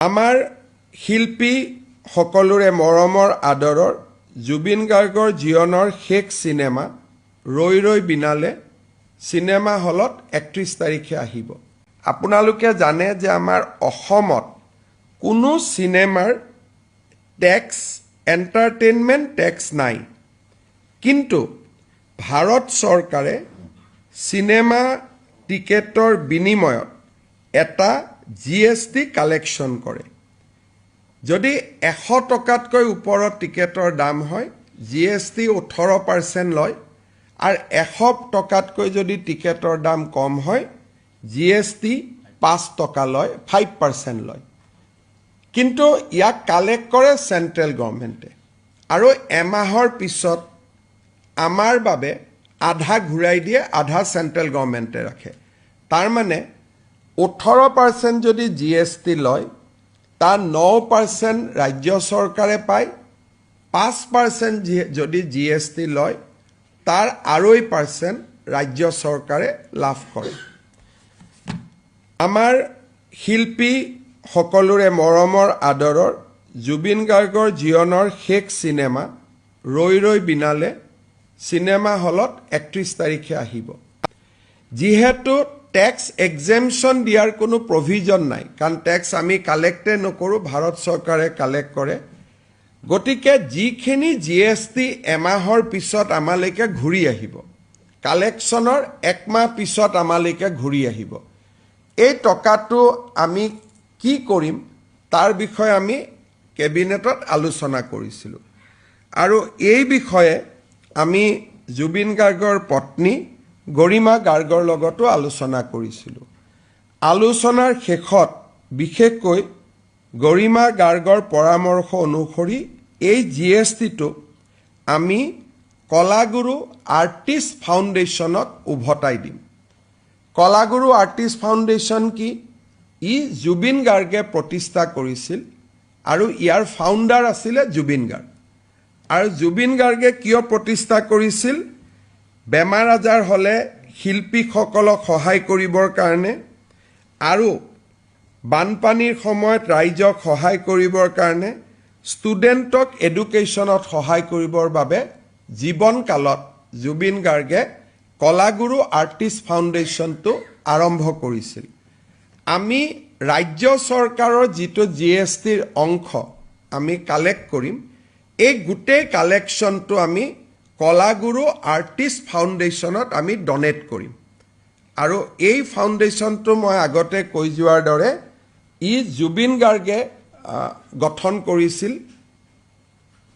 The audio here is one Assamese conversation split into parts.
আমাৰ শিল্পী সকলোৰে মৰমৰ আদৰৰ জুবিন গাৰ্গৰ জীৱনৰ শেষ সিনেমা ৰৈ ৰৈ বিনালে সিনেমা হলত 31 তাৰিখে আহিব। আপোনালোকে জানে যে আমাৰ অসমত কোনো সিনেমাৰ ট্যাক্স এন্টাৰটেইনমেন্ট ট্যাক্স নাই, কিন্তু ভাৰত চৰকাৰে সিনেমা টিকেটৰ বিনিময়ত এটা জিএসটি কালেকশন কৰে। যদি 100 টকাতকৈ ওপৰত টিকেটৰ দাম হয় জিএসটি 18% লয়, আৰু 100 টকাতকৈ যদি টিকেটৰ দাম কম হয় জিএসটি 5 টকা লয়, 5% লয়। কিন্তু ইয়াক কালেক্ট কৰে সেন্ট্ৰেল গভৰ্নমেণ্টে, আৰু এমাহৰ পিছত আমাৰ বাবে আধা ঘূৰাই দিয়ে, আধা সেন্ট্ৰেল গভৰ্নমেণ্টে ৰাখে। তাৰ মানে 18% যদি জিএসটি লয় তাৰ 9% ৰাজ্য চৰকাৰে পায়, 5% যদি জিএসটি লয় তাৰ 2.5% ৰাজ্য চৰকাৰে লাভ কৰে। আমাৰ শিল্পী সকলোৰে মৰমৰ আদৰৰ জুবিন গাৰ্গৰ জীৱনৰ শেষ সিনেমা ৰৈ ৰৈ বিনালে সিনেমা হলত 31 তাৰিখে আহিব। যিহেতু ট্যাক্স এক্সেমশন দিয়াৰ কোনো প্ৰভিজন নাই, কাৰণ ট্যাক্স আমি কালেক্টে নকৰো, ভাৰত চৰকাৰে কালেক্ট কৰে, গতিকে যিখিনি জিএসটি এমাহৰ পিছত আমালৈকে ঘূৰি আহিব, কালেকশ্যনৰ একমাহ পিছত আমালৈকে ঘূৰি আহিব, এই টকাটো আমি কি কৰিম তাৰ বিষয়ে আমি কেবিনেটত আলোচনা কৰিছিলোঁ। আৰু এই বিষয়ে আমি জুবিন গাৰ্গৰ পত্নী গৰিমা গাৰ্গৰ লগতো আলোচনা কৰিছিলোঁ। আলোচনাৰ শেষত বিশেষকৈ গৰিমা গাৰ্গৰ পৰামৰ্শ অনুসৰি এই জিএসটিটো আমি কলাগুৰু আৰ্টিষ্ট ফাউণ্ডেশ্যনক উভতাই দিম। কলাগুৰু আৰ্টিষ্ট ফাউণ্ডেশ্যন কি? ই জুবিন গাৰ্গে প্ৰতিষ্ঠা কৰিছিল, আৰু ইয়াৰ ফাউণ্ডাৰ আছিলে জুবিন গাৰ্গ। আৰু জুবিন গাৰ্গে কিয় প্ৰতিষ্ঠা কৰিছিল? বেমাৰ আজাৰ হ'লে শিল্পীসকলক সহায় কৰিবৰ কাৰণে, আৰু বানপানীৰ সময়ত ৰাইজক সহায় কৰিবৰ কাৰণে, ষ্টুডেণ্টক এডুকেশ্যনত সহায় কৰিবৰ বাবে জীৱনকালত জুবিন গাৰ্গে কলাগুৰু আৰ্টিষ্ট ফাউণ্ডেশ্যনটো আৰম্ভ কৰিছিল। আমি ৰাজ্য চৰকাৰৰ যিটো জিএসটিৰ অংশ আমি কালেক্ট কৰিম, এই গোটেই কালেকশ্যনটো আমি কলাগুৰু আৰ্টিষ্ট ফাউণ্ডেশ্যনত আমি ডনেট কৰিম। আৰু এই ফাউণ্ডেশ্যনটো মই আগতে কৈ যোৱাৰ দৰে ই জুবিন গাৰ্গে গঠন কৰিছিল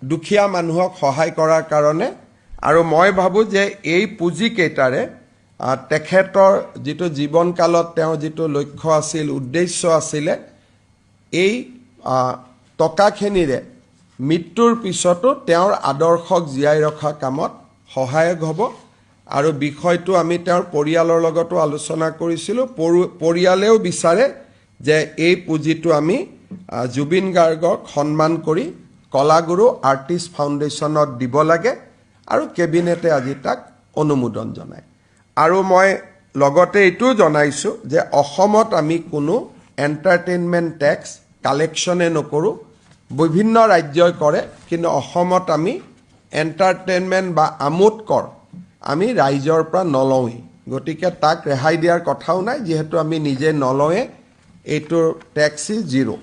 দুখীয়া মানুহক সহায় কৰাৰ কাৰণে। আৰু মই ভাবোঁ যে এই পুঁজিকেইটাৰে তেখেতৰ যিটো জীৱনকালত তেওঁৰ যিটো লক্ষ্য আছিল, উদ্দেশ্য আছিলে, এই টকাখিনিৰে মৃত্যুৰ পিছতো তেওঁৰ আদৰ্শক জীয়াই ৰখা কামত সহায়ক হ'ব। আৰু বিষয়টো আমি তেওঁৰ পৰিয়ালৰ লগতো আলোচনা কৰিছিলোঁ। পৰিয়ালেও বিচাৰে যে এই পুঁজিটো আমি জুবিন গাৰ্গক সন্মান কৰি কলাগুৰু আৰ্টিষ্ট ফাউণ্ডেশ্যনত দিব লাগে, আৰু কেবিনেটে আজি তাক অনুমোদন জনায়। আৰু মই লগতে এইটোও জনাইছোঁ যে অসমত আমি কোনো এণ্টাৰটেইনমেণ্ট টেক্স কালেকশ্যনে নকৰোঁ, বিভিন্ন ৰাজ্যই কৰে, কিন্তু অসমত আমি এণ্টাৰটেইনমেণ্ট বা আমোদ কৰ আমি ৰাইজৰ পৰা নলওঁৱেই। গতিকে তাক ৰেহাই দিয়াৰ কথাও নাই, যিহেতু আমি নিজে নলওঁৱে, এইটোৰ টেক্সি 0।